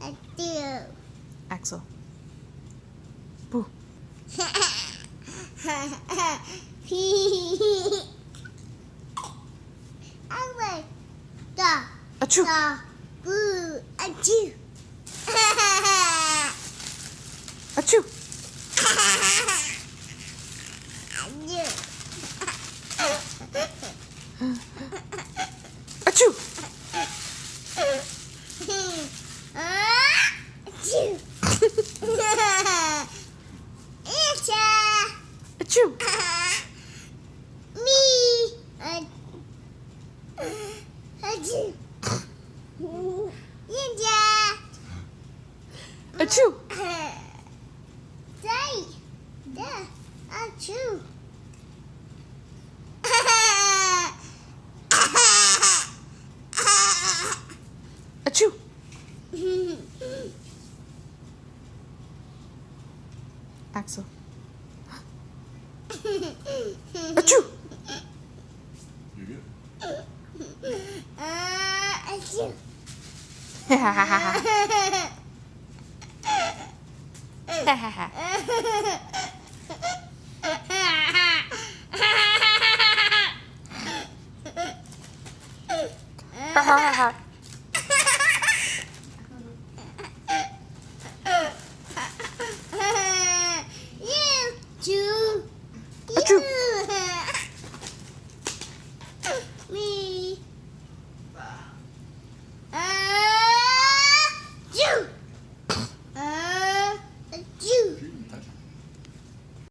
Achoo. Axel. Boo. Away. Da. Achoo. Da. Boo. Achoo. Achoo. Achoo. Achoo. Me. Achoo. Achoo. Say. Da. Achoo. Achoo. Axel. Achoo. You good? Achoo. Ha ha ha ha.